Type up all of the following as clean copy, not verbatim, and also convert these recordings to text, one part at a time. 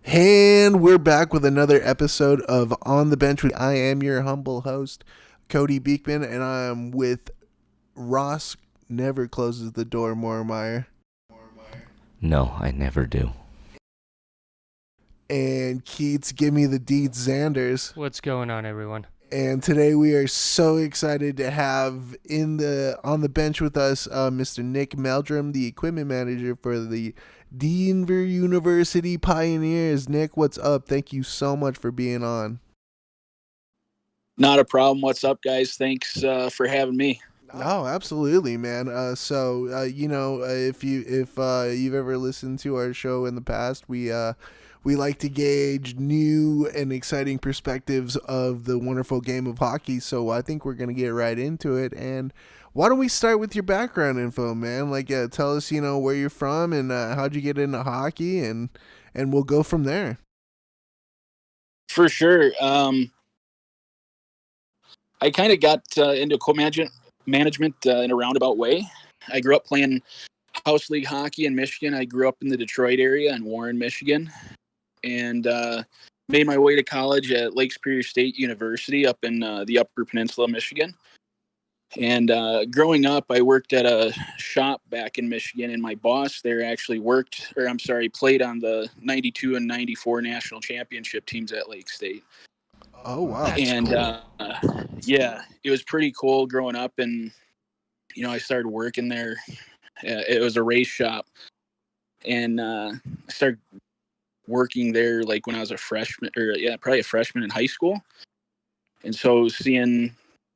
And we're back with another episode of On the Bench. I am your humble host, Cody Beekman, and I'm with Ross. Never closes the door, Moormeyer. No, I never do. And Keats, give me the deeds, Xanders. What's going on, everyone? And today we are so excited to have on the bench with us Mr. Nick Meldrum, the equipment manager for the Denver University Pioneers. Nick, what's up? Thank you so much for being on. Not a problem. What's up, guys? Thanks for having me. Oh, absolutely, man. If you've ever listened to our show in the past, we like to gauge new and exciting perspectives of the wonderful game of hockey. So I think we're gonna get right into it. And why don't we start with your background info, man? Tell us, where you're from and how'd you get into hockey, and we'll go from there. For sure. I kind of got into co-management in a roundabout way. I grew up playing house league hockey in Michigan. I grew up in the Detroit area in Warren, Michigan, and made my way to college at Lake Superior State University up in the Upper Peninsula of Michigan. And growing up, I worked at a shop back in Michigan, and my boss there actually played on the 92 and 94 national championship teams at Lake State. Oh, wow. And cool. yeah, it was pretty cool growing up. And, I started working there. It was a race shop. And I started working there like when I was probably a freshman in high school. And so seeing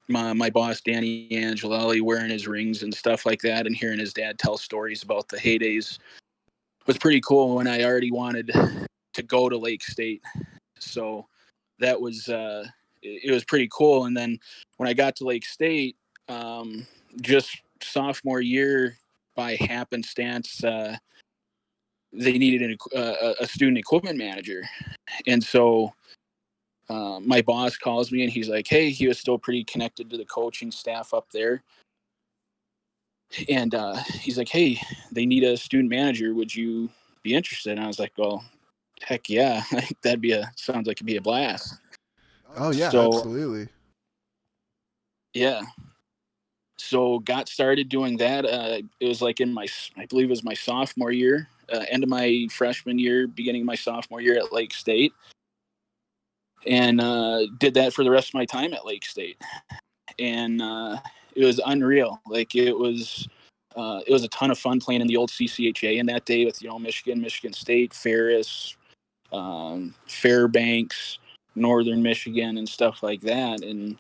my boss, Danny Angelelli, wearing his rings and stuff like that, and hearing his dad tell stories about the heydays was pretty cool when I already wanted to go to Lake State. So that was, it was pretty cool. And then when I got to Lake State, just sophomore year, by happenstance, they needed a student equipment manager. And so my boss calls me and he's like, hey, he was still pretty connected to the coaching staff up there. And he's like, hey, they need a student manager. Would you be interested? And I was like, well, heck yeah. Sounds like it'd be a blast. Oh, yeah, So, absolutely. Yeah. So got started doing that. It was like I believe it was my sophomore year, end of my freshman year, beginning of my sophomore year at Lake State. And did that for the rest of my time at Lake State. And it was unreal. Like it was a ton of fun playing in the old CCHA in that day with, Michigan State, Ferris, Fairbanks, Northern Michigan and stuff like that. And,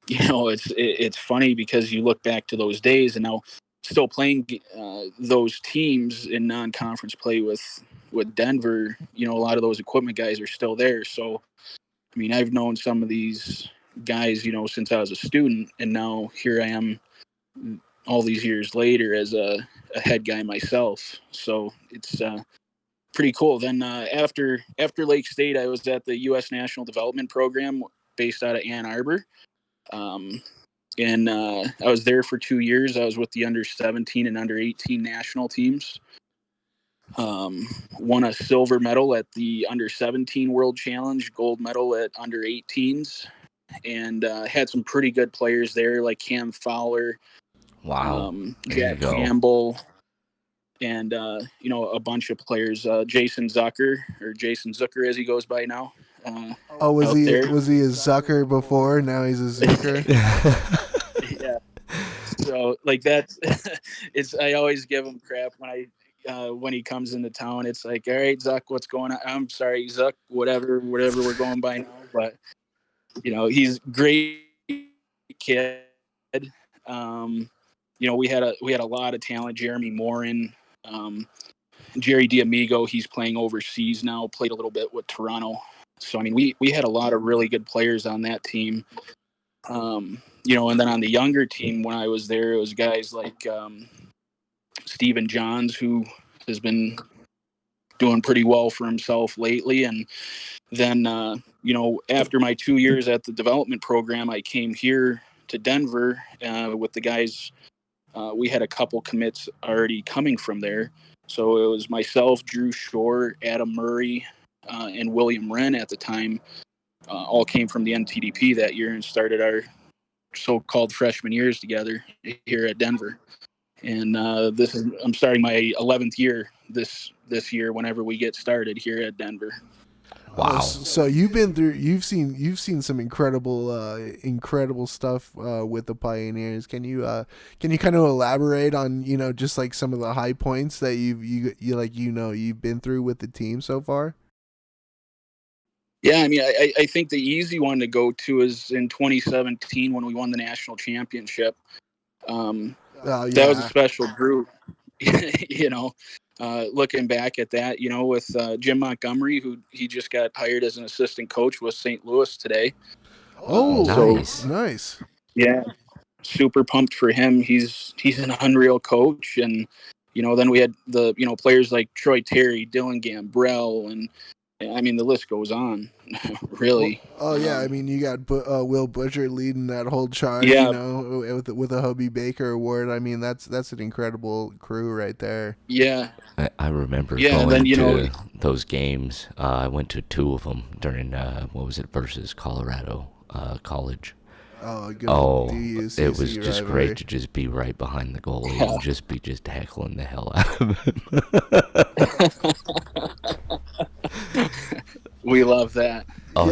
it's funny because you look back to those days and now still playing those teams in non-conference play with Denver. A lot of those equipment guys are still there. So, I mean, I've known some of these guys, since I was a student, and now here I am all these years later as a head guy myself. So it's pretty cool. Then after Lake State, I was at the U.S. National Development Program based out of Ann Arbor. And I was there for 2 years. I was with the under 17 and under 18 national teams. Won a silver medal at the under 17 World Challenge, gold medal at under 18s, and had some pretty good players there like Cam Fowler, Wow. Jack Campbell, and a bunch of players. Jason Zucker as he goes by now. Was he a Zucker before? Now he's a Zucker. Yeah. So like that's I always give him crap when he comes into town. It's like, all right, Zuck, what's going on? I'm sorry, Zuck, whatever we're going by now. But he's great kid. We had a lot of talent. Jeremy Morin, Jerry D'Amigo, he's playing overseas now, played a little bit with Toronto. So, I mean, we had a lot of really good players on that team. And then on the younger team, when I was there, it was guys like Steven Johns, who has been doing pretty well for himself lately. And then, after my 2 years at the development program, I came here to Denver with the guys. We had a couple commits already coming from there. So it was myself, Drew Shore, Adam Murray, and William Wren at the time. All came from the NTDP that year and started our so-called freshman years together here at Denver. And I'm starting my 11th year this year. Whenever we get started here at Denver. Wow. So you've seen some incredible stuff with the Pioneers. Can you kind of elaborate on just like some of the high points that you've been through with the team so far? Yeah, I mean, I think the easy one to go to is in 2017 when we won the national championship. That was a special group. Looking back at that, with Jim Montgomery, who he just got hired as an assistant coach with St. Louis today. Nice. Nice. Yeah, super pumped for him. He's an unreal coach, and then we had the players like Troy Terry, Dylan Gambrell, and I mean the list goes on. Really. Yeah, I mean you got Will Butcher leading that whole charge. Yeah. With a Hobie Baker award. I mean that's an incredible crew right there. Yeah. I remember going to those games. I went to 2 of them during versus Colorado College. It was just great to just be right behind the goalie and just be heckling the hell out of him. We love that. Oh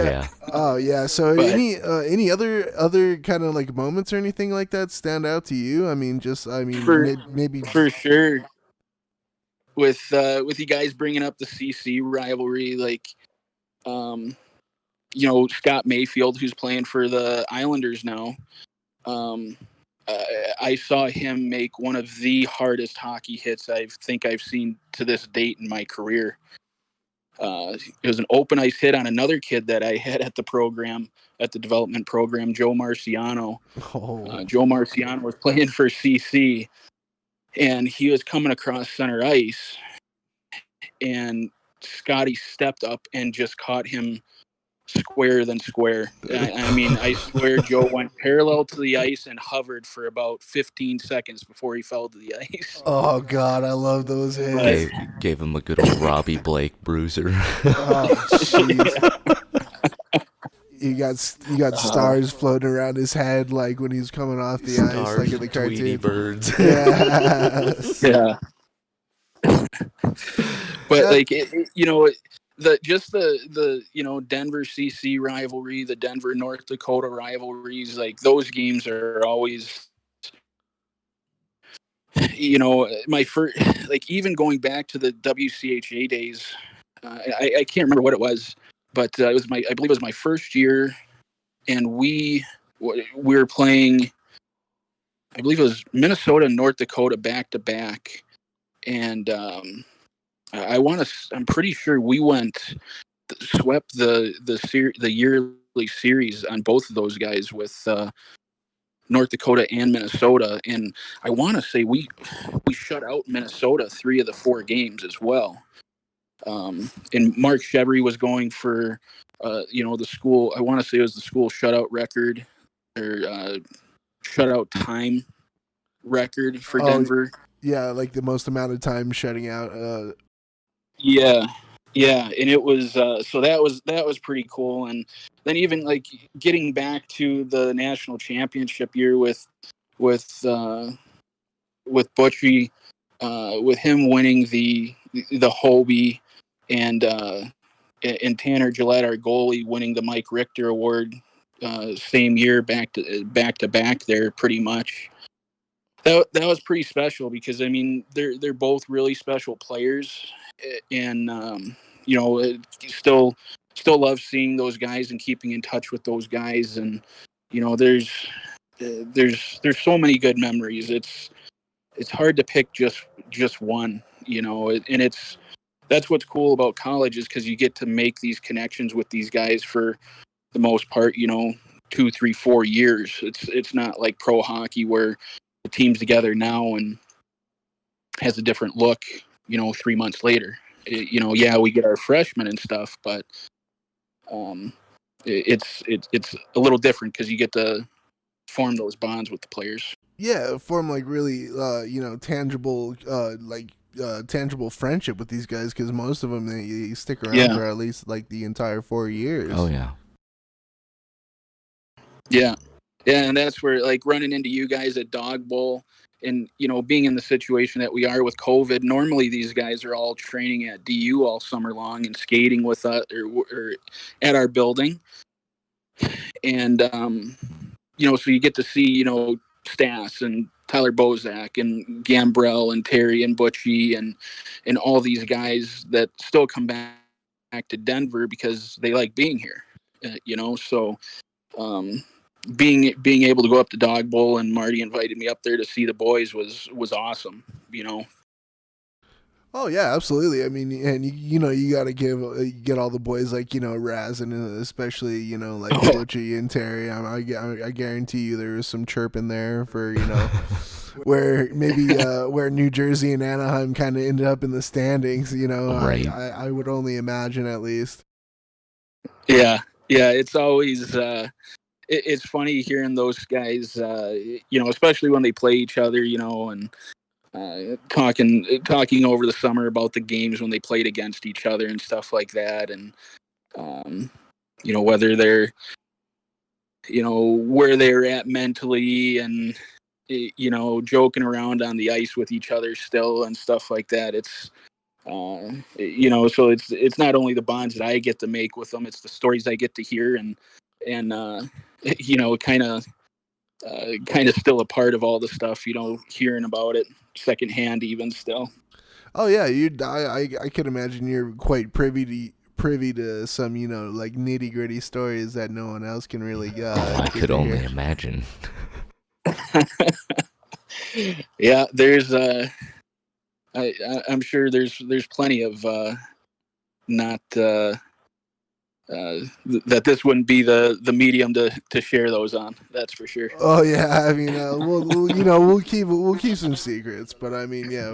yeah. So any other kind of like moments or anything like that stand out to you? I mean, maybe for sure. With you guys bringing up the CC rivalry, like, Scott Mayfield, who's playing for the Islanders now. I saw him make one of the hardest hockey hits I think I've seen to this date in my career. It was an open ice hit on another kid that I had at the development program, Joe Marciano. Joe Marciano was playing for CC, and he was coming across center ice, and Scotty stepped up and just caught him square than square. I mean, I swear Joe went parallel to the ice and hovered for about 15 seconds before he fell to the ice. Oh God, I love those hits. Gave him a good old Robbie Blake bruiser. Oh jeez. You got stars floating around his head like when he's coming off the ice, like in the cartoon. Tweety birds. Yes. Yeah. But like the Denver CC rivalry, the Denver North Dakota rivalries, like those games are always, my first, like even going back to the WCHA days, I can't remember what it was, but I believe it was my first year, and we were playing, I believe it was Minnesota and North Dakota back to back, and I'm pretty sure we swept the yearly series on both of those guys with North Dakota and Minnesota, and I want to say we shut out Minnesota 3 of the 4 games as well. And Mark Chevry was going for the school. I want to say it was the school shutout record or shutout time record for Denver. Yeah, like the most amount of time shutting out. Yeah, and it was so that was pretty cool. And then even like getting back to the national championship year with Butchie, with him winning the Hobie, and Tanner Gillette, our goalie, winning the Mike Richter Award same year, back to back there pretty much. That was pretty special because I mean they're both really special players, and still love seeing those guys and keeping in touch with those guys, and there's so many good memories. It's hard to pick just one, and that's what's cool about college is because you get to make these connections with these guys for the most part, 2, 3, 4 years. It's not like pro hockey where the team's together now and has a different look, 3 months later. We get our freshmen and stuff, but it's a little different because you get to form those bonds with the players. Yeah, form like really tangible like tangible friendship with these guys, because most of them they stick around for at least like the entire 4 years. Oh yeah. Yeah, and that's where, like, running into you guys at Dog Bowl, and being in the situation that we are with COVID. Normally, these guys are all training at DU all summer long and skating with us or at our building, and so you get to see Stas and Tyler Bozak and Gambrell and Terry and Butchie and all these guys that still come back to Denver because they like being here. So being able to go up to Dog Bowl, and Marty invited me up there to see the boys was awesome. Oh yeah, absolutely. I mean, and you got to get all the boys like Raz, and especially like Butchie and Terry. I guarantee you there was some chirp in there for where maybe where New Jersey and Anaheim kind of ended up in the standings. Right. I would only imagine, at least. Yeah, it's always it's funny hearing those guys, especially when they play each other, and talking over the summer about the games when they played against each other and stuff like that, and whether they're where they're at mentally, and joking around on the ice with each other still and stuff like that. It's so it's not only the bonds that I get to make with them, it's the stories I get to hear, and kind of still a part of all the stuff, hearing about it secondhand even still. Oh yeah, I could imagine you're quite privy to some like nitty gritty stories that no one else can really. I could only imagine. Yeah, there's I'm sure there's plenty of not that this wouldn't be the medium to share those on. That's for sure. Oh yeah, I mean, we'll keep some secrets, but I mean, yeah,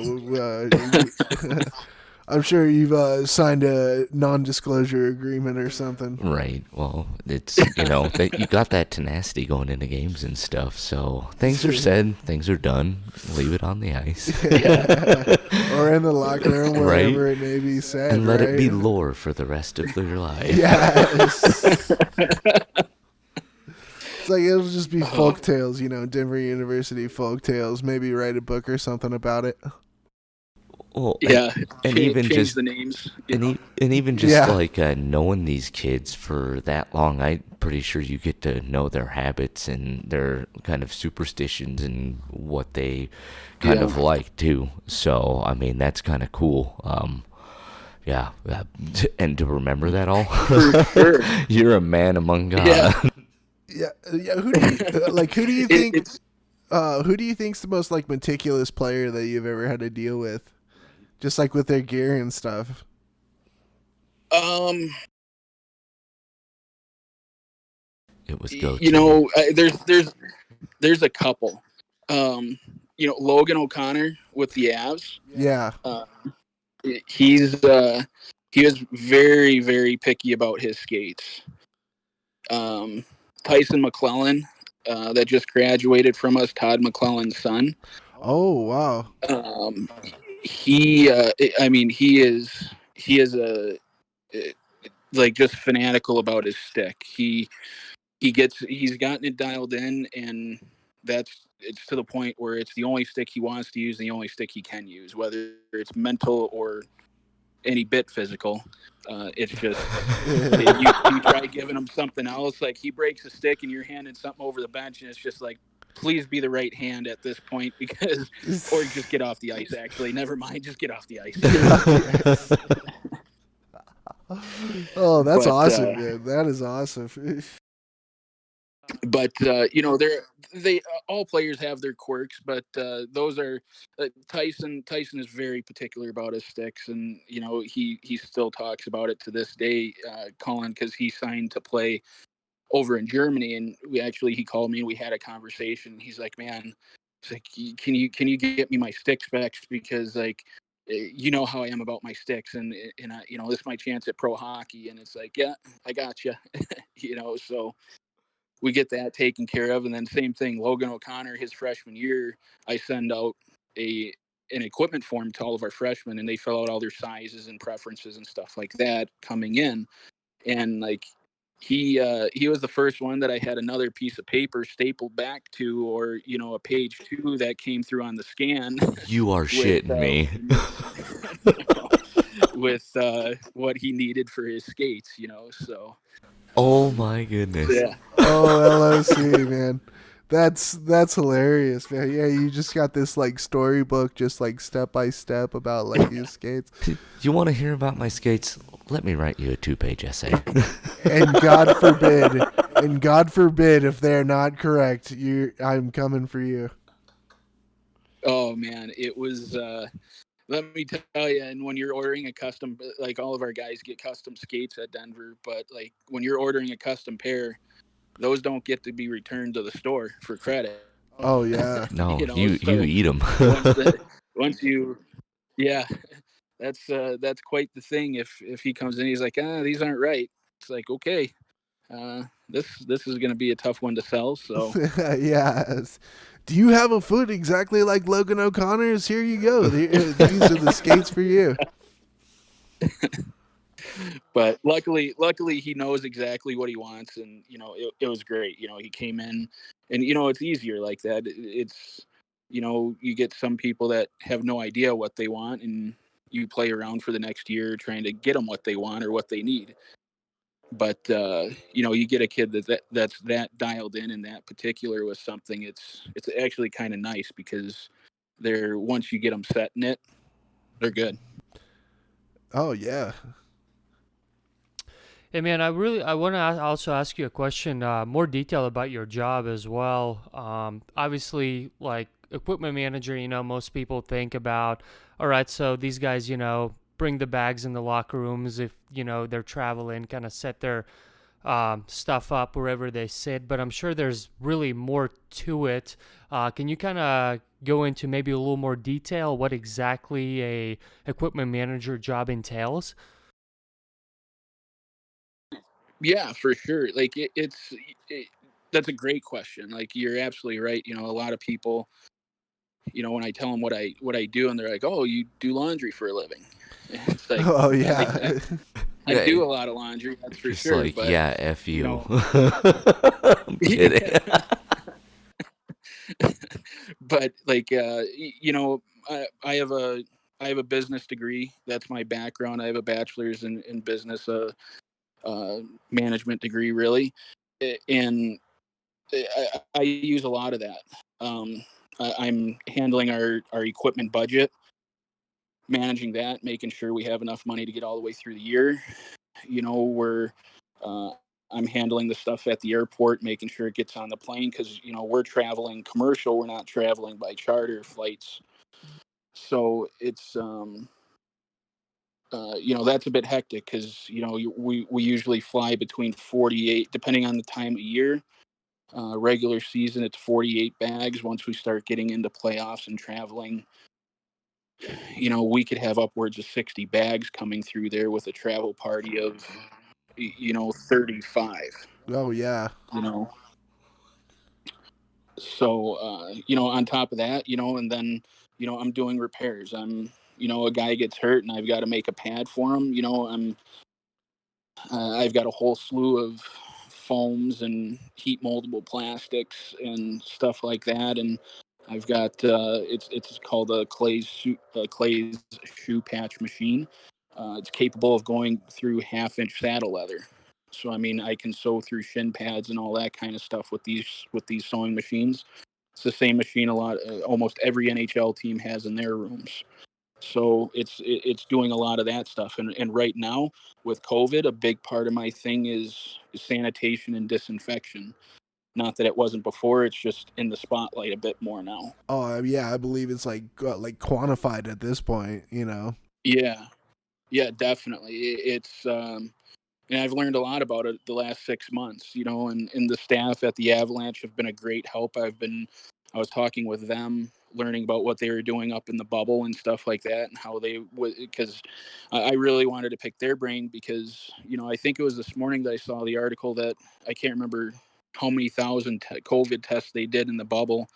I'm sure you've signed a non-disclosure agreement or something. Right. Well, it's that you got that tenacity going into games and stuff. So things are said, things are done. Leave it on the ice, or in the locker room, wherever it may be said, and let it be lore for the rest of your life. Yes. It's like it'll just be folk tales, Denver University folk tales. Maybe write a book or something about it. Well, yeah, and even change just the names, and even just like knowing these kids for that long, I'm pretty sure you get to know their habits and their kind of superstitions and what they kind of like too. So I mean, that's kind of cool. Yeah, and to remember that all, for sure. You're a man among God. Yeah. Who do you think? Who do you think's the most like meticulous player that you've ever had to deal with? Just like with their gear and stuff. It was go. There's a couple. Logan O'Connor with the Avs. Yeah. He was very, very picky about his skates. Tyson McClellan, that just graduated from us, Todd McClellan's son. Oh wow. He is a like just fanatical about his stick. He's gotten it dialed in, and it's to the point where it's the only stick he wants to use, and the only stick he can use, whether it's mental or any bit physical. It's just you try giving him something else, like he breaks a stick and you're handing something over the bench, and it's just like, please be the right hand at this point, because or just get off the ice. Actually, never mind, just get off the ice. Oh, that's awesome, man. That is awesome. But they all players have their quirks, but those are Tyson is very particular about his sticks, and he still talks about it to this day, Colin, because he signed to play over in Germany, and he called me and we had a conversation. He's like, man, it's like, can you get me my stick specs, because like you know how I am about my sticks, and this is my chance at pro hockey. And it's like, yeah, I got you. So we get that taken care of. And then same thing, Logan O'Connor, his freshman year, I send out a an equipment form to all of our freshmen, and they fill out all their sizes and preferences and stuff like that coming in. And like he was the first one that I had another piece of paper stapled back to, or a page 2 that came through on the scan You are with shitting me. with what he needed for his skates. So Oh my goodness. yeah. Oh, LOC, man. That's hilarious, man. Yeah, you just got this like storybook, just like step by step about like your skates. You want to hear about my skates? Let me write you a 2-page essay. And God forbid if they're not correct, I'm coming for you. Oh man, it was. Let me tell you, and when you're ordering a custom, like all of our guys get custom skates at Denver, but like when you're ordering a custom pair, those don't get to be returned to the store for credit. Oh yeah. No, you So eat them. once you, yeah, that's quite the thing. If he comes in, he's like, these aren't right. It's like, okay, this is going to be a tough one to sell. So Yes. Do you have a foot exactly like Logan O'Connor's? Here you go. These are the skates for you. But luckily he knows exactly what he wants, and it was great. He came in, and it's easier like that. It's you get some people that have no idea what they want, and you play around for the next year trying to get them what they want or what they need. But you get a kid that's that dialed in and that particular with something. It's actually kind of nice, because they're, once you get them set in it, they're good. Oh yeah. Hey man, I want to also ask you a question, more detail about your job as well. Obviously, like equipment manager, most people think about, all right, so these guys, bring the bags in the locker rooms if they're traveling, kind of set their stuff up wherever they sit. But I'm sure there's really more to it. Can you kind of go into maybe a little more detail what exactly a equipment manager job entails? Yeah, for sure. Like that's a great question. Like, you're absolutely right. A lot of people, when I tell them what I do, and they're like, "Oh, you do laundry for a living?" It's like, Oh yeah, yeah. I do a lot of laundry, that's for Just sure. like, But yeah, F you you. know, I'm kidding. but like I have a business degree. That's my background. I have a bachelor's in business, management degree, really, and I use a lot of that. I'm handling our equipment budget, managing that, making sure we have enough money to get all the way through the year. We're uh, I'm handling the stuff at the airport, making sure it gets on the plane, because we're traveling commercial. We're not traveling by charter flights, so it's that's a bit hectic, because we usually fly between 48, depending on the time of year. Regular season, it's 48 bags. Once we start getting into playoffs and traveling, we could have upwards of 60 bags coming through there with a travel party of 35. Oh yeah. you know so on top of that, and then I'm doing repairs. I'm A guy gets hurt and I've got to make a pad for him. I've got a whole slew of foams and heat moldable plastics and stuff like that, and I've got it's called a Clay's shoe patch machine. It's capable of going through half-inch saddle leather. So I mean, I can sew through shin pads and all that kind of stuff with these sewing machines. It's the same machine almost every NHL team has in their rooms. So it's doing a lot of that stuff. And right now with COVID, a big part of my thing is sanitation and disinfection. Not that it wasn't before; it's just in the spotlight a bit more now. Oh yeah. I believe it's like quantified at this point. Yeah, yeah, definitely. It's and I've learned a lot about it the last 6 months. And the staff at the Avalanche have been a great help. I was talking with them, learning about what they were doing up in the bubble and stuff like that, and how they would, because I really wanted to pick their brain, because I think it was this morning that I saw the article that I can't remember how many thousand COVID tests they did in the bubble,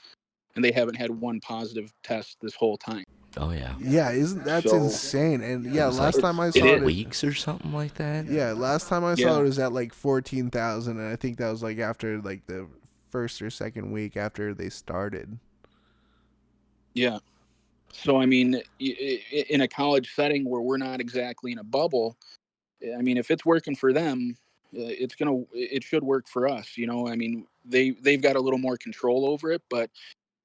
and they haven't had one positive test this whole time. Oh yeah. Yeah, isn't that's So insane? And It yeah, was like last time I it 8 saw it, is. weeks or something like that. yeah, last time I saw Yeah. it was at like 14,000, and I think that was like after like the first or second week after they started. Yeah. So I mean, in a college setting where we're not exactly in a bubble, I mean, if it's working for them, it should work for us. You know, I mean, they've got a little more control over it, but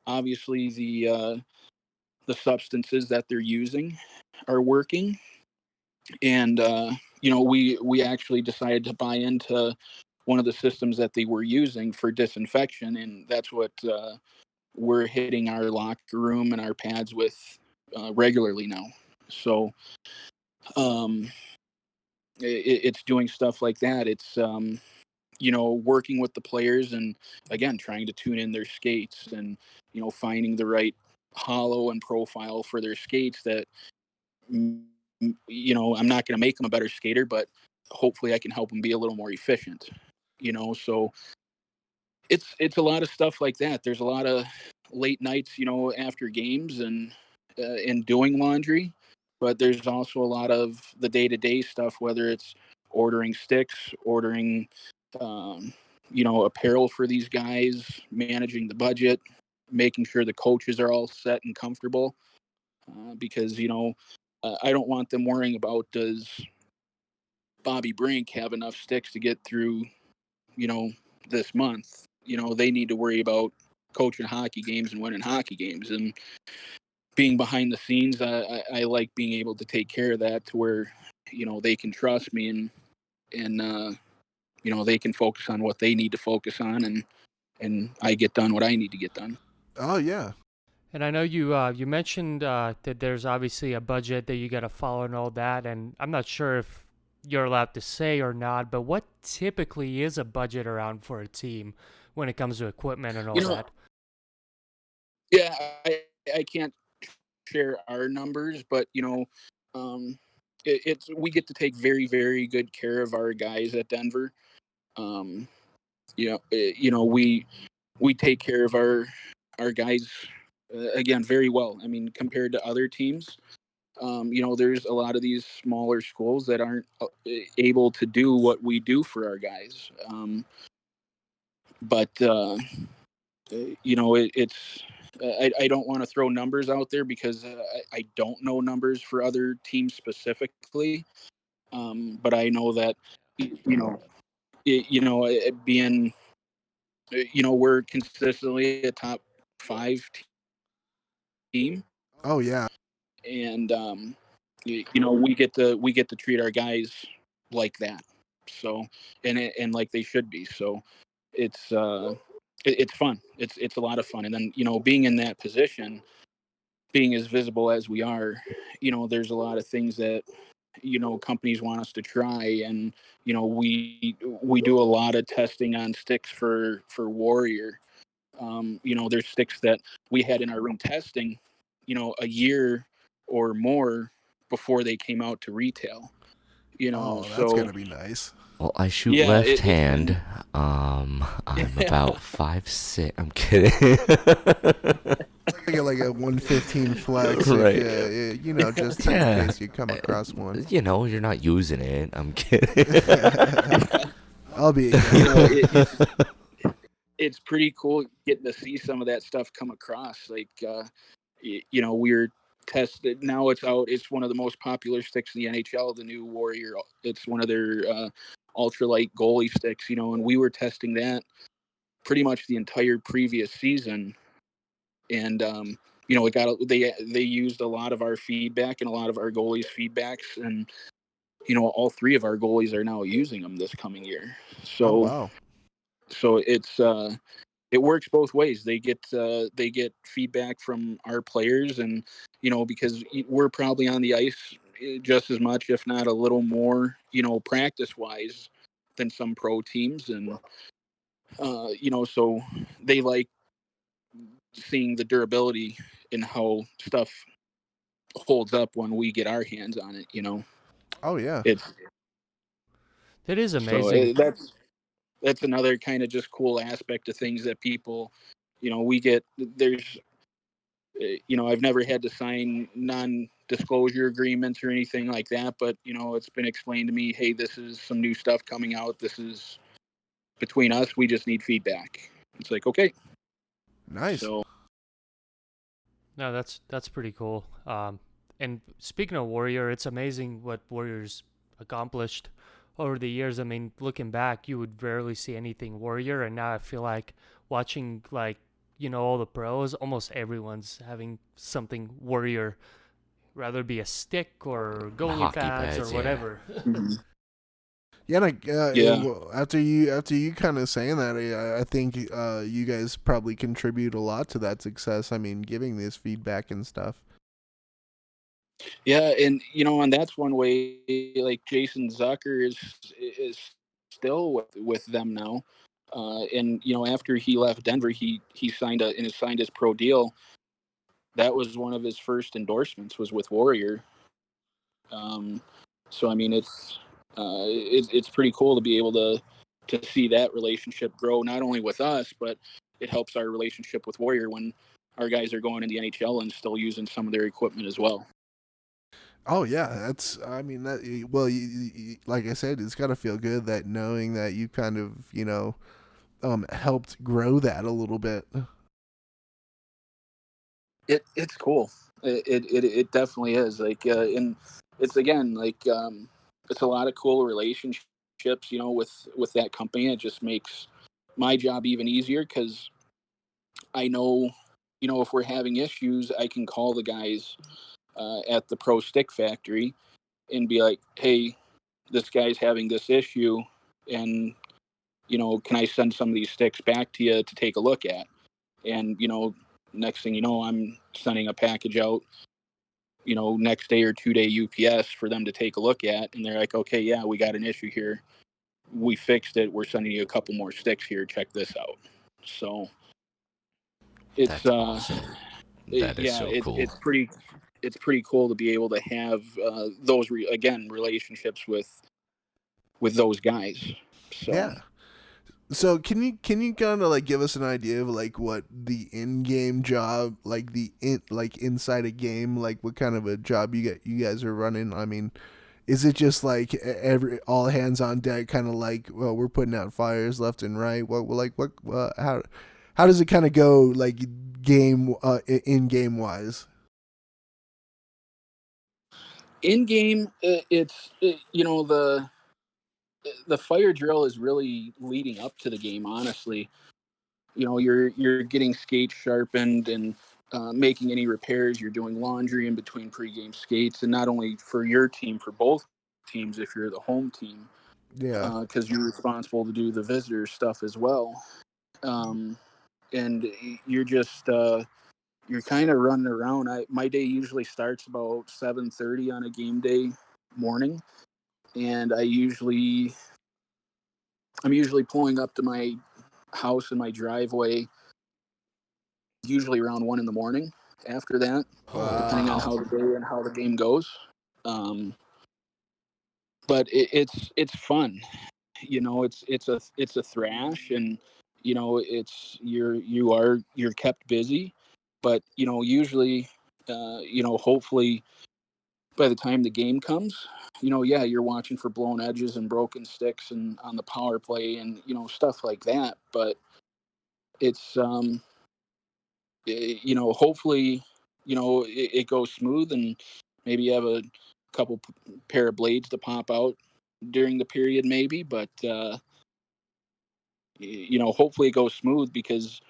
obviously the substances that they're using are working, and we actually decided to buy into one of the systems that they were using for disinfection, and that's what we're hitting our locker room and our pads with regularly now. So um, it's doing stuff like that. It's working with the players and again trying to tune in their skates and finding the right hollow and profile for their skates that I'm not going to make them a better skater, but hopefully I can help them be a little more efficient. So it's a lot of stuff like that. There's a lot of late nights, after games and doing laundry, but there's also a lot of the day to day stuff, whether it's ordering sticks, ordering, um, apparel for these guys, managing the budget, making sure the coaches are all set and comfortable, because I don't want them worrying about does Bobby Brink have enough sticks to get through, you know, this month. They need to worry about coaching hockey games and winning hockey games and being behind the scenes. I like being able to take care of that to where, they can trust me and they can focus on what they need to focus on and I get done what I need to get done. Oh yeah. And I know you mentioned that there's obviously a budget that you got to follow and all that, and I'm not sure if you're allowed to say or not, but what typically is a budget around for a team when it comes to equipment and all You know, that? yeah, I can't share our numbers, but um, it's we get to take very very good care of our guys at Denver. Um, we take care of our guys again very well. I mean, compared to other teams, there's a lot of these smaller schools that aren't able to do what we do for our guys. But it's I don't want to throw numbers out there because I don't know numbers for other teams specifically. But I know that being we're consistently a top five team, Oh yeah. and we get to treat our guys like that. So and like they should be. So it's it's fun. It's a lot of fun. And then being in that position, being as visible as we are, there's a lot of things that companies want us to try, and we do a lot of testing on sticks for Warrior. There's sticks that we had in our room testing, a year or more before they came out to retail. Oh, that's So gonna be nice. Well, I shoot yeah, left it's been hand. I'm about 5'6". I'm kidding. I get like a 115 flex if Right. just in Yeah. case you come across one. You're not using it. I'm kidding. I'll be. it's pretty cool getting to see some of that stuff come across. Like, we're tested now. It's out. It's one of the most popular sticks in the NHL. The new Warrior. It's one of their ultralight goalie sticks. And we were testing that pretty much the entire previous season. And it got they used a lot of our feedback and a lot of our goalies' feedbacks, and all three of our goalies are now using them this coming year. Oh So wow. it's it works both ways. They get feedback from our players, and because we're probably on the ice just as much, if not a little more, practice wise than some pro teams, and so they like seeing the durability and how stuff holds up when we get our hands on it. Oh yeah. It's That is so amazing. that's another kind of just cool aspect of things that people, we get. There's I've never had to sign non-disclosure agreements or anything like that, but it's been explained to me, hey, this is some new stuff coming out. This is between us. We just need feedback. It's like, okay. Nice. So No, that's pretty cool. And speaking of Warrior, it's amazing what Warrior's accomplished over the years. I mean, looking back, you would rarely see anything Warrior, and now I feel like watching all the pros, almost everyone's having something Warrior, rather be a stick or goalie Hockey pads or pads, yeah. whatever. Yeah, like Yeah. well, after you kind of saying that, I think you guys probably contribute a lot to that success. I mean, giving this feedback and stuff. Yeah, and that's one way. Like Jason Zucker is still with them now, and after he left Denver, he signed his pro deal. That was one of his first endorsements was with Warrior. Um, so I mean, it's pretty cool to be able to see that relationship grow, not only with us, but it helps our relationship with Warrior when our guys are going in the NHL and still using some of their equipment as well. Oh yeah, that's. I mean that. Well, like I said, it's got to feel good that knowing that you kind of helped grow that a little bit. It's cool. It definitely is. Like, and it's again like it's a lot of cool relationships. With that company, it just makes my job even easier because I know, if we're having issues, I can call the guys at the Pro Stick Factory and be like, hey, this guy's having this issue, and can I send some of these sticks back to you to take a look at? And next thing you know, I'm sending a package out, next day or 2-day UPS for them to take a look at, and they're like, okay, yeah, we got an issue here. We fixed it. We're sending you a couple more sticks here. Check this out. So it's That's awesome. That is yeah, so cool. it's pretty cool to be able to have those relationships with those guys. So Yeah. So can you kind of like give us an idea of like what the in-game job, like like inside a game, like what kind of a job you guys are running? I mean, is it just like every all hands on deck, kind of like, well, we're putting out fires left and right? What how does it kind of go, like game in game wise? in game, the fire drill is really leading up to the game. Honestly, you're getting skates sharpened and making any repairs. You're doing laundry in between pregame skates, and not only for your team, for both teams if you're the home team, Yeah. because you're responsible to do the visitor stuff as well. Um, and you're just you're kind of running around. My day usually starts about 7:30 on a game day morning, and I'm usually pulling up to my house in my driveway usually around 1 in the morning. After that, Holy depending on cow. how the day and how the game goes. Um, but it's fun. It's a thrash, and you're kept busy. But usually, hopefully by the time the game comes, yeah, you're watching for blown edges and broken sticks and on the power play and stuff like that. But it's hopefully, it goes smooth, and maybe you have a couple pair of blades to pop out during the period, maybe. But hopefully it goes smooth because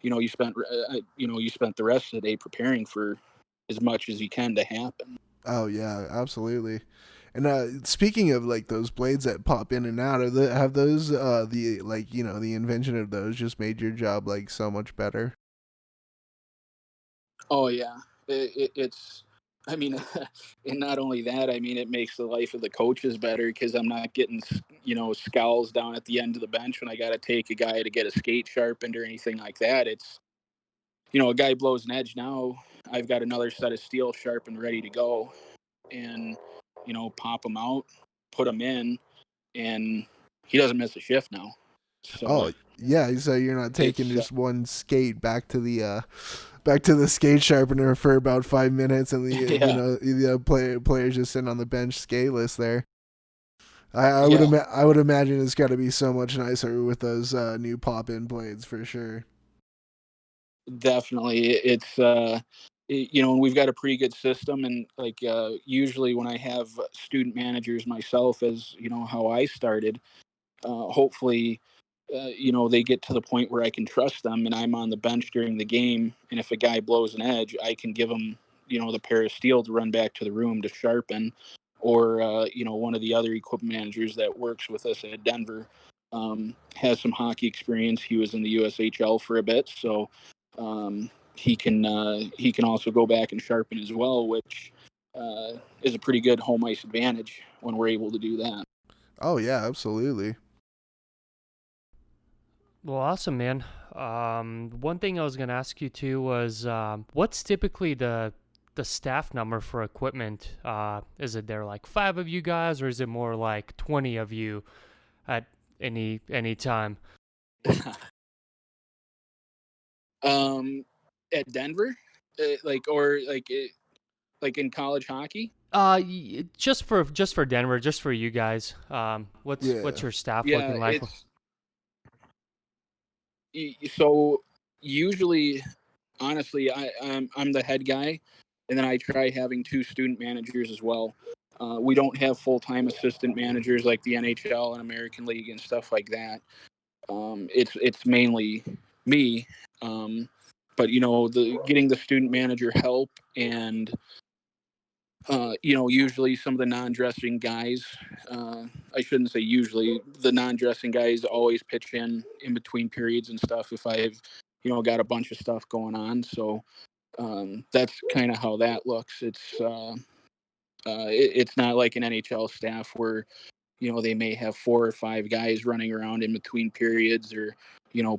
you spent the rest of the day preparing for as much as you can to happen. Oh yeah, absolutely. And speaking of like those blades that pop in and out, have those the like the invention of those just made your job like so much better? Oh yeah, it's. I mean, and not only that, I mean, it makes the life of the coaches better because I'm not getting, scowls down at the end of the bench when I got to take a guy to get a skate sharpened or anything like that. It's, a guy blows an edge now. I've got another set of steel sharpened, ready to go, and pop him out, put him in, and he doesn't miss a shift now. So Oh yeah, so you're not taking it's just one skate back to the back to the skate sharpener for about 5 minutes, and Yeah, the players just sitting on the bench skateless there. yeah, I would imagine it's got to be so much nicer with those new pop-in blades for sure. definitely. And we've got a pretty good system, and like usually when I have student managers myself, as you know how I started, hopefully they get to the point where I can trust them and I'm on the bench during the game. And if a guy blows an edge, I can give him, the pair of steel to run back to the room to sharpen. Or, one of the other equipment managers that works with us at Denver has some hockey experience. He was in the USHL for a bit. So he can also go back and sharpen as well, which is a pretty good home ice advantage when we're able to do that. Oh yeah, absolutely. Well, awesome, man. One thing I was gonna ask you too was, what's typically the staff number for equipment? Is it there like 5 of you guys, or is it more like 20 of you at any time? um, at Denver, like in college hockey. Just for Denver, just for you guys. What's Yeah. your staff Yeah, looking like? so usually, honestly, I'm the head guy, and then I try having two student managers as well. We don't have full time assistant managers like the NHL and American League and stuff like that. It's mainly me. Um, but the getting the student manager help and usually some of the non-dressing guys. I shouldn't say usually. The non-dressing guys always pitch in between periods and stuff if I have, got a bunch of stuff going on. So that's kind of how that looks. It's not like an NHL staff where they may have 4 or 5 guys running around in between periods, or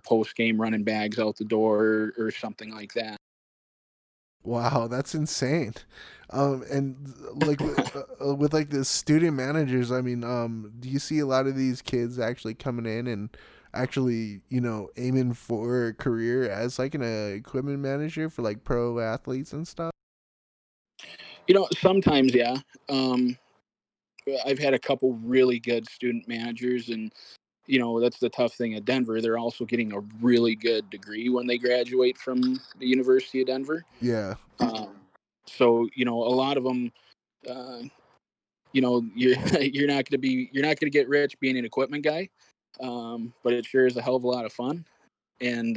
post game running bags out the door, or something like that. Wow, that's insane. And like with like the student managers, I mean, do you see a lot of these kids actually coming in and actually, aiming for a career as like an equipment manager for like pro athletes and stuff? Sometimes, yeah. Um, I've had a couple really good student managers, and that's the tough thing at Denver. They're also getting a really good degree when they graduate from the University of Denver. Yeah. Um, so a lot of them, uh, you're not going to get rich being an equipment guy, but it sure is a hell of a lot of fun. And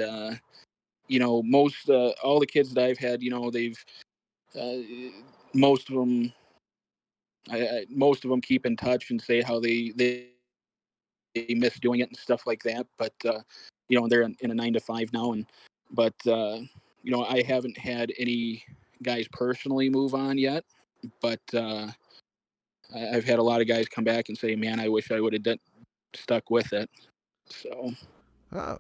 most all the kids that I've had, they've uh, most of them. Most of them keep in touch and say how they miss doing it and stuff like that. But they're in a 9 to 5 now, and but I haven't had any guys personally move on yet. But I've had a lot of guys come back and say, "Man, I wish I would have stuck with it." So Oh.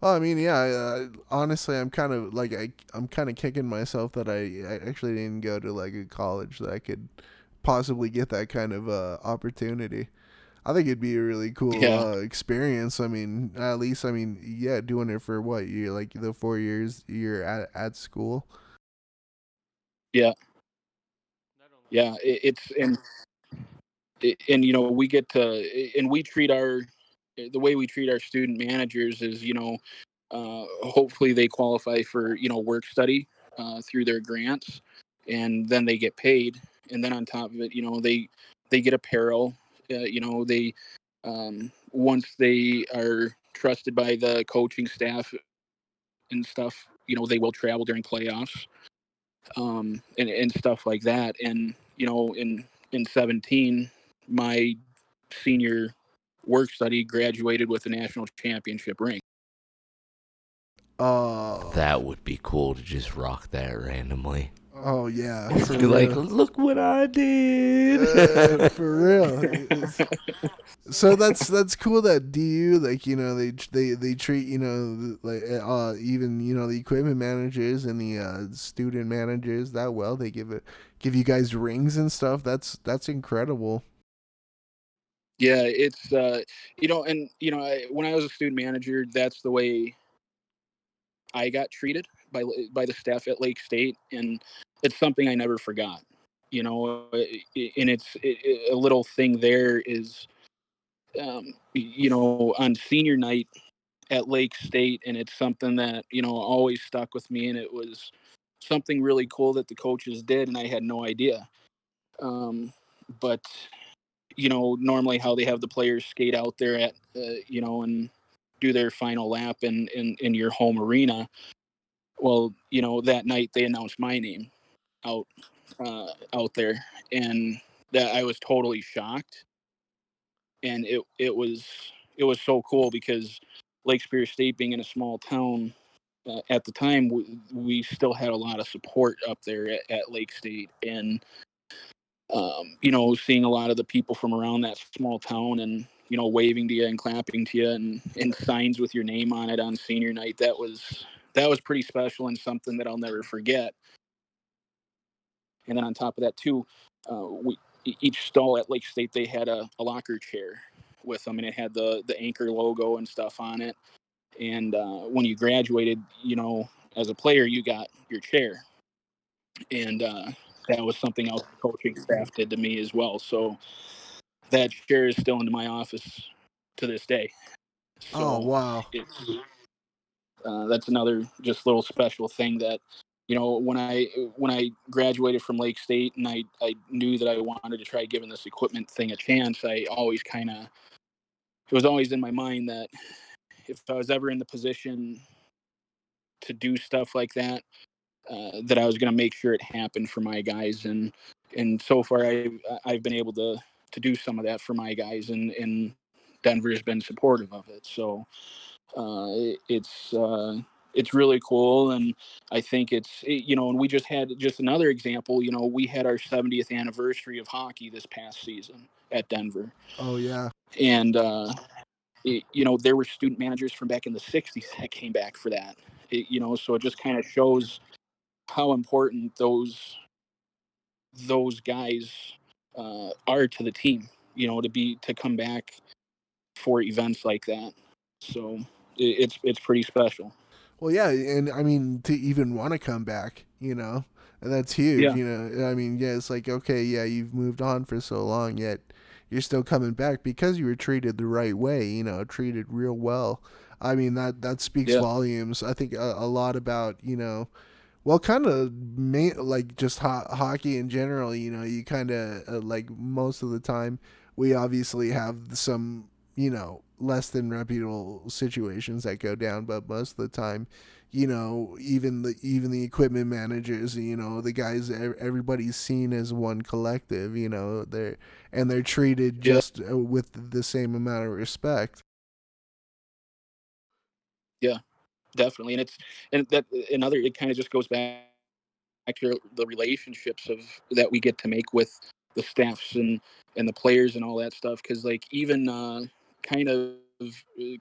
Well, I mean, yeah. Honestly, I'm kind of like I'm kind of kicking myself that I actually didn't go to like a college that I could possibly get that kind of opportunity. I think it'd be a really cool yeah, experience. I mean, at least, I mean, yeah, doing it for what year, like the 4 years you're at school. yeah, yeah. It's and we get to, and we treat our the way we treat our student managers is hopefully they qualify for work study through their grants, and then they get paid, and then on top of it they get apparel. They once they are trusted by the coaching staff and stuff, they will travel during playoffs, and stuff like that. And in 17, my senior work study graduated with a national championship ring. Oh, That would be cool to just rock that randomly. oh yeah, Just for be like, real. look what I did. For real. So that's cool that DU, like, they treat, like even, the equipment managers and the student managers that well. They give you guys rings and stuff. That's incredible. Yeah, it's and when I was a student manager, that's the way I got treated. by the staff at Lake State, and it's something I never forgot. And it's a little thing there is, on senior night at Lake State, and it's something that always stuck with me, and it was something really cool that the coaches did, and I had no idea. But normally how they have the players skate out there at and do their final lap in your home arena. Well, that night they announced my name out out there, and that I was totally shocked, and it was so cool because Lake Superior State being in a small town at the time, we still had a lot of support up there at Lake State, and seeing a lot of the people from around that small town and waving to you and clapping to you and signs with your name on it on senior night, that was pretty special and something that I'll never forget. And then on top of that too, we each stall at Lake State, they had a locker chair with them, and it had the Anchor logo and stuff on it. And when you graduated, as a player, you got your chair, and that was something else the coaching staff did to me as well. So that chair is still in my office to this day. Oh, So wow. it's that's another just little special thing that when I graduated from Lake State, and I knew that I wanted to try giving this equipment thing a chance. I always it was always in my mind that if I was ever in the position to do stuff like that, that I was going to make sure it happened for my guys, and so far I've been able to do some of that for my guys, and Denver has been supportive of it. So it's really cool, and I think and we just had just another example. We had our 70th anniversary of hockey this past season at Denver, Oh, yeah. and there were student managers from back in the 60s that came back for that. So it just kind of shows how important those guys are to the team. To come back for events like that. So it's pretty special. Well, yeah, and I mean to even want to come back, and that's huge. Yeah, I mean, yeah, it's like okay, yeah, you've moved on for so long, yet you're still coming back because you were treated the right way. Treated real well. I mean that speaks yeah, volumes. I think a lot about well, kind of like just hockey in general. You kind of like most of the time we obviously have some less than reputable situations that go down, but most of the time, even the equipment managers, the guys, everybody's seen as one collective. They're treated yeah, just with the same amount of respect. yeah, definitely. And that another. It kind of just goes back to the relationships of that we get to make with the staffs and the players and all that stuff. Because like even kind of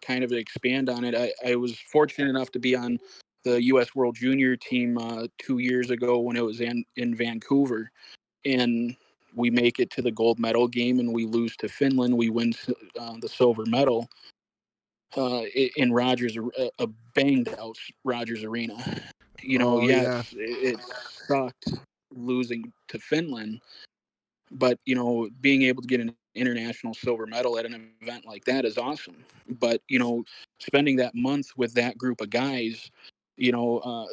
kind of expand on it. I was fortunate enough to be on the U.S. World Junior team 2 years ago when it was in Vancouver, and we make it to the gold medal game and we lose to Finland. We win the silver medal in Rogers, a banged out Rogers Arena. Oh yeah. Yes, it sucked losing to Finland, but being able to get an international silver medal at an event like that is awesome. But spending that month with that group of guys,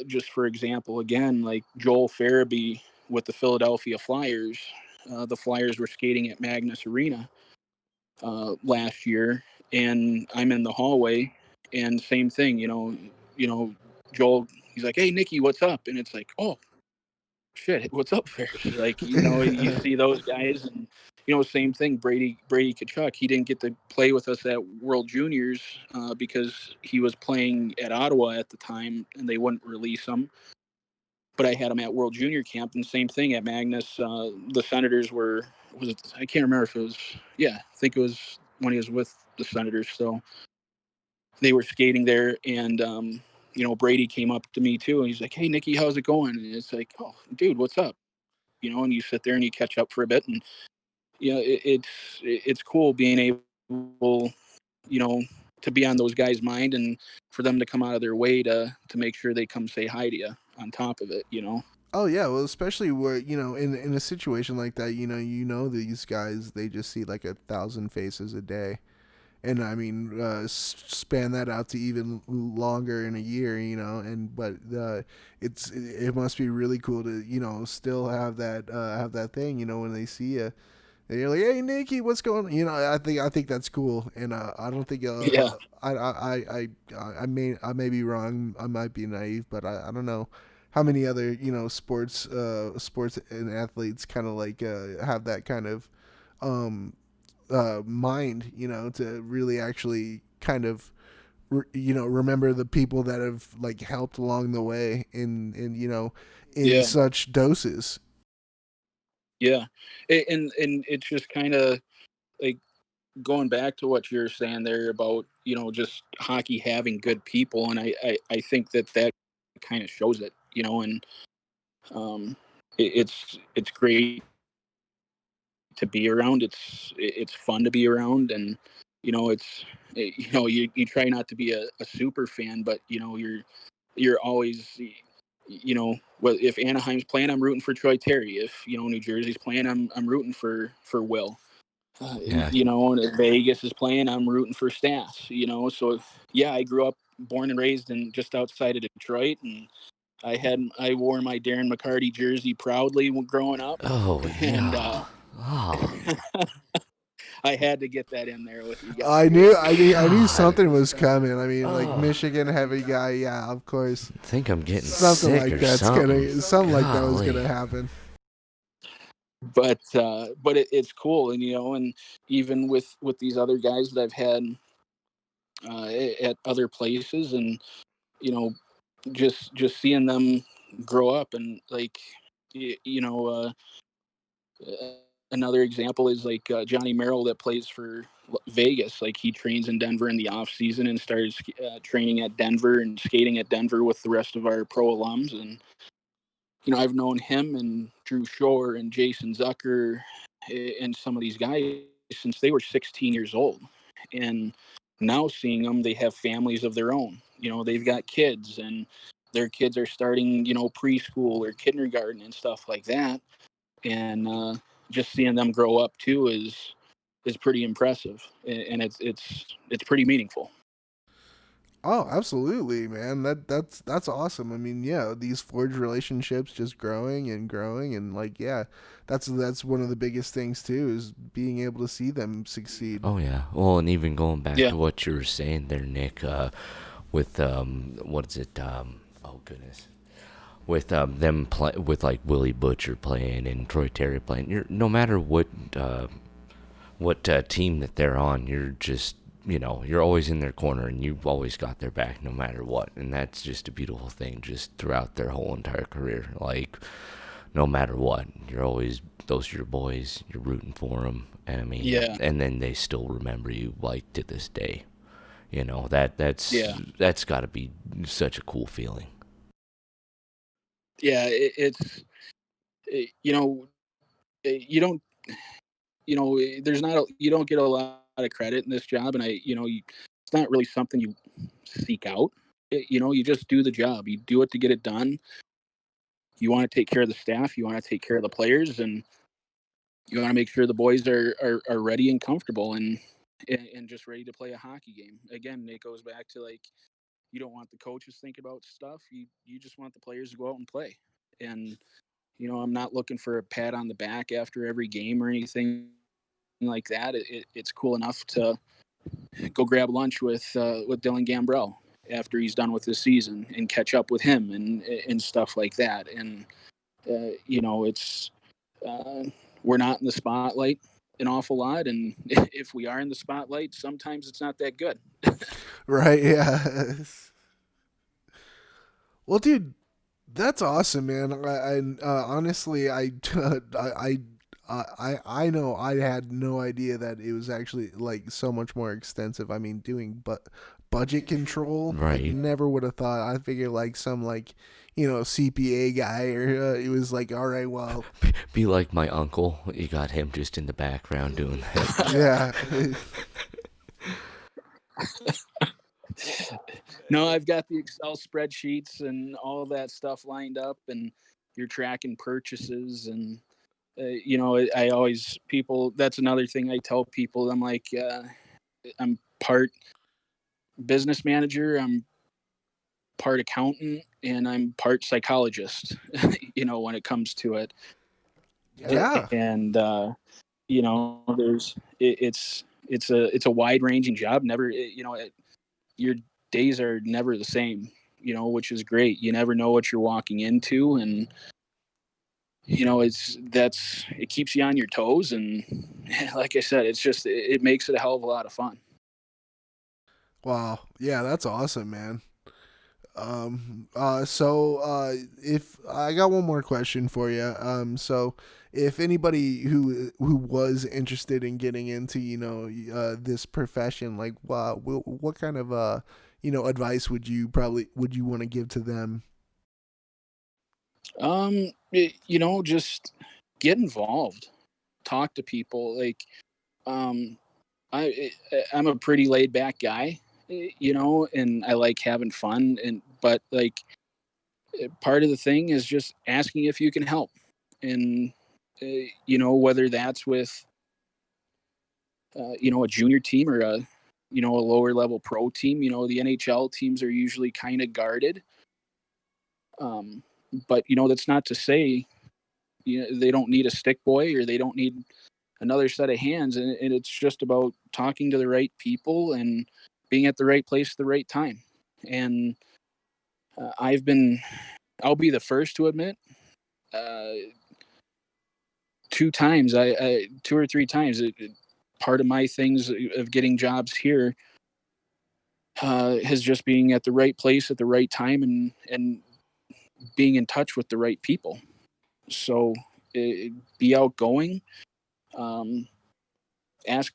just for example, again, like Joel Farabee with the Philadelphia Flyers, the Flyers were skating at Magnus Arena last year, and I'm in the hallway, and same thing, Joel, he's like, "Hey, Nikki, what's up?" And it's like, "Oh, shit, what's up, Ferris?" Like, you see those guys, and same thing. Brady Kachuk, he didn't get to play with us at World Juniors because he was playing at Ottawa at the time, and they wouldn't release him. But I had him at World Junior Camp, and same thing at Magnus. The Senators was it? I can't remember if it was. Yeah, I think it was when he was with the Senators. So they were skating there, and Brady came up to me too, and he's like, "Hey, Nikki, how's it going?" And it's like, "Oh, dude, what's up?" And you sit there and you catch up for a bit, and it's cool being able, you know, to be on those guys' mind and for them to come out of their way to make sure they come say hi to you on top of it, you know? Oh yeah, well, especially where in a situation like that, these guys, they just see like 1,000 faces a day, and I mean, span that out to even longer in a year, but it must be really cool to still have that thing, when they see you. And you're like, hey, Nikki, what's going on? I think that's cool, and I don't think Yeah. I may be wrong. I might be naive, but I don't know how many other sports and athletes kind of like have that kind of mind, to really actually kind of remember the people that have like helped along the way in Yeah. such doses. Yeah. And it's just kind of like going back to what you're saying there about, just hockey having good people. And I think that kind of shows it, and um, it's great to be around. It's fun to be around. And, you try not to be a super fan, but, you're always, well, if Anaheim's playing, I'm rooting for Troy Terry. If, New Jersey's playing, I'm rooting for Will. Yeah. And if Vegas is playing, I'm rooting for Stas. So yeah, I grew up, born and raised in just outside of Detroit, and I wore my Darren McCarty jersey proudly growing up, Oh and yeah. Oh I had to get that in there with you guys. I knew God. something was coming. I mean, like Oh, Michigan heavy guy, yeah, of course. I think I'm getting Something sick like or that's something. something like that was Golly. gonna happen. But it's cool, and and even with these other guys that I've had at other places, and you know just seeing them grow up, and like you, you know another example is like Johnny Merrill that plays for Vegas. Like he trains in Denver in the off season and started training at Denver and skating at Denver with the rest of our pro alums. And I've known him and Drew Shore and Jason Zucker and some of these guys since they were 16 years old. And now seeing them, they have families of their own. They've got kids, and their kids are starting, preschool or kindergarten and stuff like that. And just seeing them grow up too is pretty impressive, and it's pretty meaningful. Oh, absolutely, man. That's awesome. I mean, yeah, these forged relationships just growing and growing, and like, yeah, that's one of the biggest things too, is being able to see them succeed. Oh yeah. Well, and even going back Yeah. to what you were saying there, Nick, with what is it? Oh goodness. With them play with like Willie Butcher playing and Troy Terry playing, no matter what team that they're on, you're just you're always in their corner and you've always got their back no matter what, and that's just a beautiful thing just throughout their whole entire career. Like no matter what, you're always, those are your boys, you're rooting for them, and I mean, Yeah. and then they still remember you like to this day. That's Yeah. that's got to be such a cool feeling. Yeah. You know you don't there's not you don't get a lot of credit in this job, and it's not really something you seek out. You just do the job. You do it to get it done. You want to take care of the staff. You want to take care of the players, and you want to make sure the boys are ready and comfortable, and just ready to play a hockey game. Again, it goes back to like, you don't want the coaches thinking about stuff. You just want the players to go out and play. And I'm not looking for a pat on the back after every game or anything like that. It's cool enough to go grab lunch with Dylan Gambrell after he's done with this season and catch up with him and stuff like that. And it's we're not in the spotlight an awful lot, and if we are in the spotlight, sometimes it's not that good. Right? Yeah. Well, dude, that's awesome, man. Honestly, I know I had no idea that it was actually like so much more extensive. I mean, doing budget control, like Right. never would have thought. I figured like some like CPA guy, or it was like, all right, well, Be like my uncle. You got him just in the background doing that. yeah. No, I've got the Excel spreadsheets and all that stuff lined up, and you're tracking purchases. And I always people. That's another thing I tell people. I'm like, I'm part business manager, I'm part accountant, and I'm part psychologist. When it comes to it. Yeah. And it's a wide ranging job. Never, your days are never the same, which is great. You never know what you're walking into, and it keeps you on your toes. And like I said, it makes it a hell of a lot of fun. Wow. Yeah, that's awesome, man. So if I got one more question for you. So if anybody who was interested in getting into, this profession, like, what kind of, advice would you want to give to them? Just get involved, talk to people. Like, I'm a pretty laid back guy, and I like having fun. But like, part of the thing is just asking if you can help. And, whether that's with, a junior team or a lower level pro team. The NHL teams are usually kind of guarded. But, that's not to say, they don't need a stick boy or they don't need another set of hands. And it's just about talking to the right people and being at the right place at the right time. And I'll be the first to admit, 2 or 3 times, part of my things of getting jobs here has just being at the right place at the right time and being in touch with the right people. So be outgoing, ask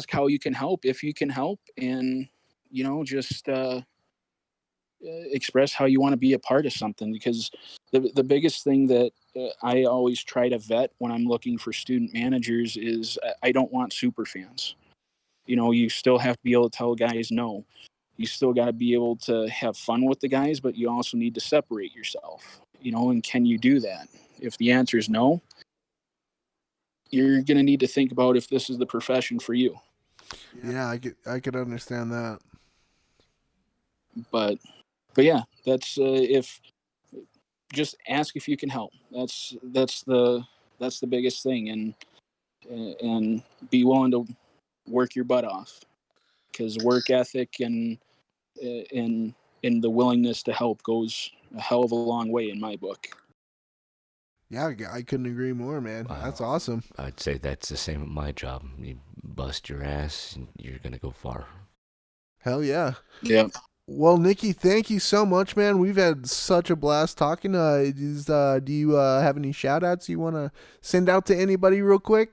how you can help, if you can help, and just express how you want to be a part of something. Because the biggest thing that I always try to vet when I'm looking for student managers is I don't want super fans. You still have to be able to tell guys no. You still got to be able to have fun with the guys, but you also need to separate yourself, and can you do that? If the answer is no, you're going to need to think about if this is the profession for you. Yeah, I could understand that. But yeah, that's if just ask if you can help. That's the biggest thing, and be willing to work your butt off, because work ethic and the willingness to help goes a hell of a long way in my book. Yeah, I couldn't agree more, man. Wow. That's awesome. I'd say that's the same with my job. You bust your ass, and you're gonna go far. Hell yeah. Yeah. Well, Nikki, thank you so much, man. We've had such a blast talking. Do you have any shout outs you want to send out to anybody real quick?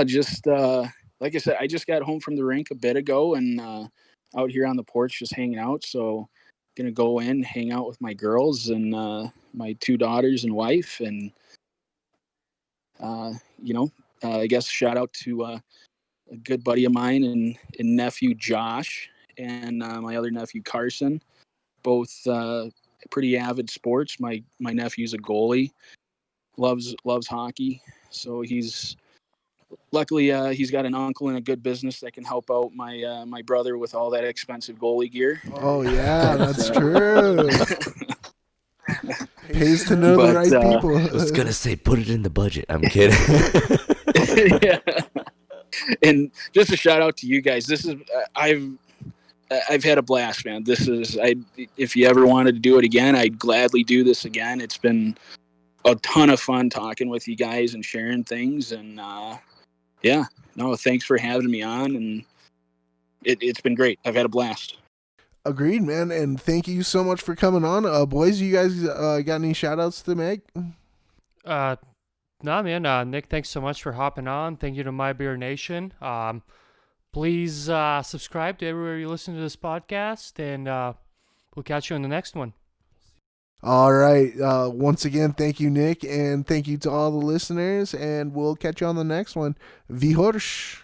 Just like I said, I just got home from the rink a bit ago and out here on the porch just hanging out. So gonna go in, hang out with my girls and my 2 daughters and wife, and I guess shout out to a good buddy of mine and nephew Josh and my other nephew Carson, both pretty avid sports. My nephew's a goalie, loves hockey, so he's got an uncle in a good business that can help out my brother with all that expensive goalie gear. Oh yeah, that's true. Pays to know the right people. I was gonna say put it in the budget. I'm kidding. Yeah. And just a shout out to you guys. This is I've had a blast, man. If you ever wanted to do it again, I'd gladly do this again. It's been a ton of fun talking with you guys and sharing things. And thanks for having me on. And it's been great. I've had a blast. Agreed, man. And thank you so much for coming on. Boys, you guys got any shout outs to make? No, man. Nick, thanks so much for hopping on. Thank you to My Beer Nation. Please subscribe to everywhere you listen to this podcast, and we'll catch you on the next one. All right. Once again, thank you, Nick, and thank you to all the listeners, and we'll catch you on the next one. Vi hörs!